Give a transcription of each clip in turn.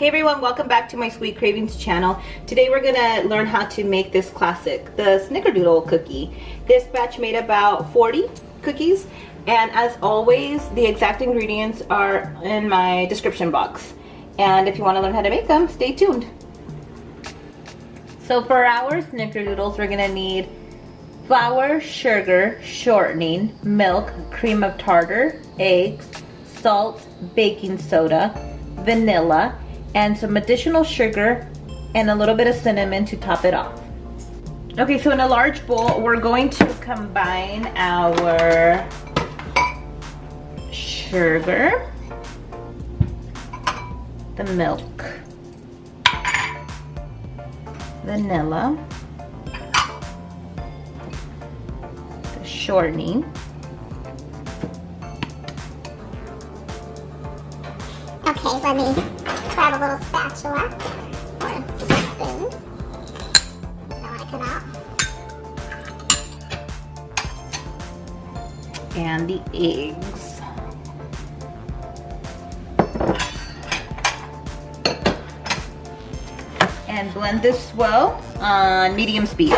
Hey everyone, welcome back to my Sweet Cravings channel. Today we're gonna learn how to make this classic, the Snickerdoodle cookie. This batch made about 40 cookies, and as always, the exact ingredients are in my description box. And if you want to learn how to make them, stay tuned. So for our Snickerdoodles, we're gonna need flour, sugar, shortening, milk, cream of tartar, eggs, salt, baking soda, vanilla, and some additional sugar and a little bit of cinnamon to top it off. Okay, so in a large bowl, we're going to combine our sugar, the milk, vanilla, the shortening, okay, let me grab a little spatula or spoon. Knock it out. and the eggs. And blend this well on medium speed.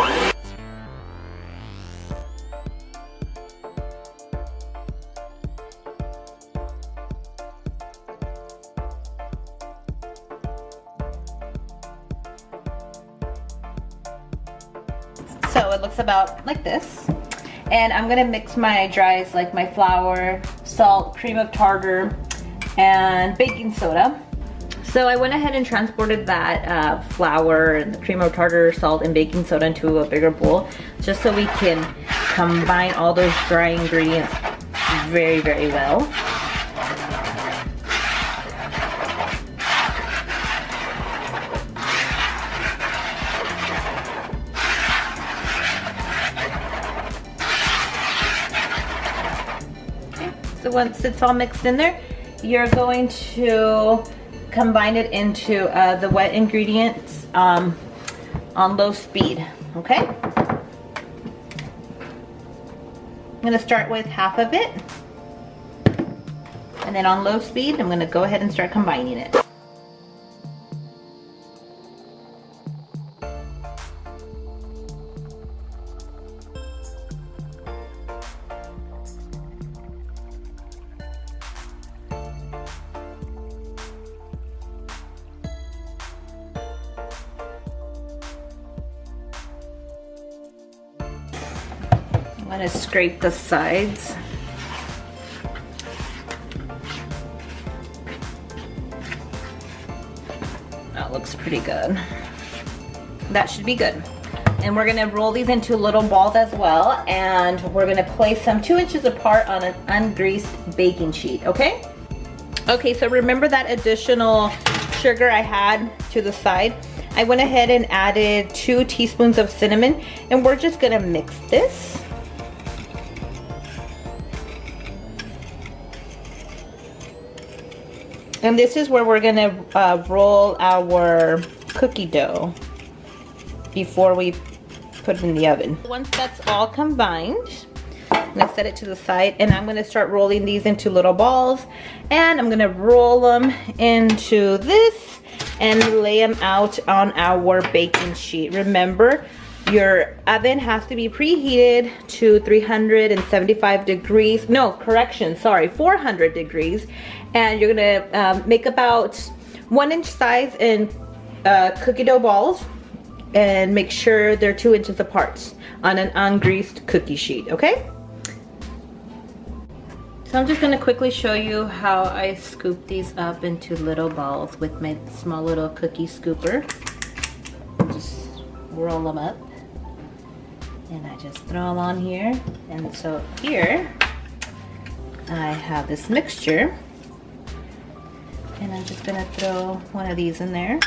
So it looks about like this. And I'm gonna mix my dries, like my flour, salt, cream of tartar, and baking soda. So I went ahead and transported that flour and the cream of tartar, salt, and baking soda into a bigger bowl, just so we can combine all those dry ingredients very, very well. So once it's all mixed in there, you're going to combine it into the wet ingredients on low speed, okay? I'm gonna start with half of it, and then on low speed, I'm gonna go ahead and start combining it. I'm going to scrape the sides. That looks pretty good. That should be good. And we're going to roll these into little balls as well, and we're going to place them 2 inches apart on an ungreased baking sheet, okay? Okay, so remember that additional sugar I had to the side? I went ahead and added 2 teaspoons of cinnamon, and we're just going to mix this. And this is where we're gonna roll our cookie dough before we put it in the oven. Once that's all combined, I'm gonna set it to the side, and I'm gonna start rolling these into little balls, and I'm gonna roll them into this and lay them out on our baking sheet. Remember, your oven has to be preheated to 375 degrees. No, correction, sorry, 400 degrees. And you're gonna make about 1-inch size in cookie dough balls, and make sure they're 2 inches apart on an ungreased cookie sheet, okay? So I'm just gonna quickly show you how I scoop these up into little balls with my small little cookie scooper. Just roll them up, and I just throw them on here. And so here I have this mixture, and I'm just gonna throw one of these in there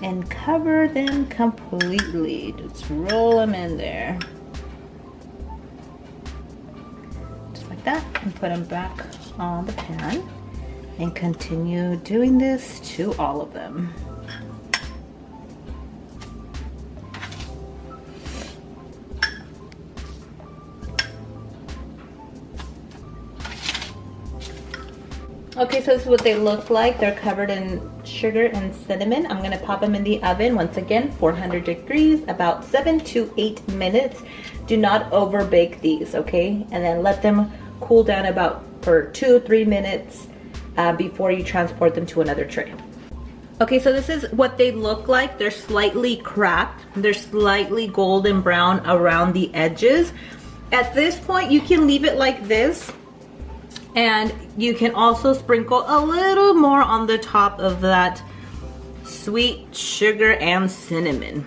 and cover them completely. Just roll them in there. Just like that, and put them back on the pan and continue doing this to all of them. Okay, so this is what they look like. They're covered in sugar and cinnamon. I'm gonna pop them in the oven, once again, 400 degrees, about 7 to 8 minutes. Do not over bake these, okay? And then let them cool down about for 2-3 minutes before you transport them to another tray. Okay, so this is what they look like. They're slightly cracked. They're slightly golden brown around the edges. At this point, you can leave it like this, and you can also sprinkle a little more on the top of that sweet sugar and cinnamon.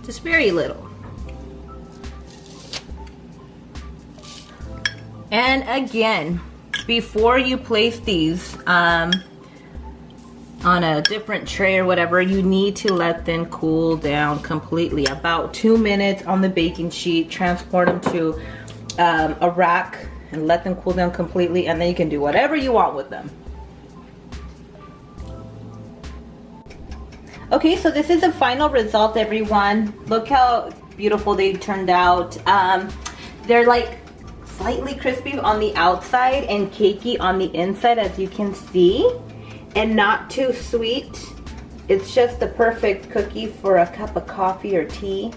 Just very little. And again, before you place these on a different tray or whatever, you need to let them cool down completely. About 2 minutes on the baking sheet. Transport them to a rack and let them cool down completely, and then you can do whatever you want with them. Okay, so this is the final result, everyone. Look how beautiful they turned out. They're like slightly crispy on the outside and cakey on the inside, as you can see, and not too sweet. It's just the perfect cookie for a cup of coffee or tea.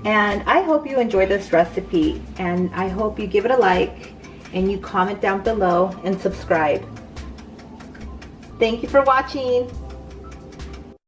And I hope you enjoy this recipe, and I hope you give it a like and you comment down below and subscribe. Thank you for watching.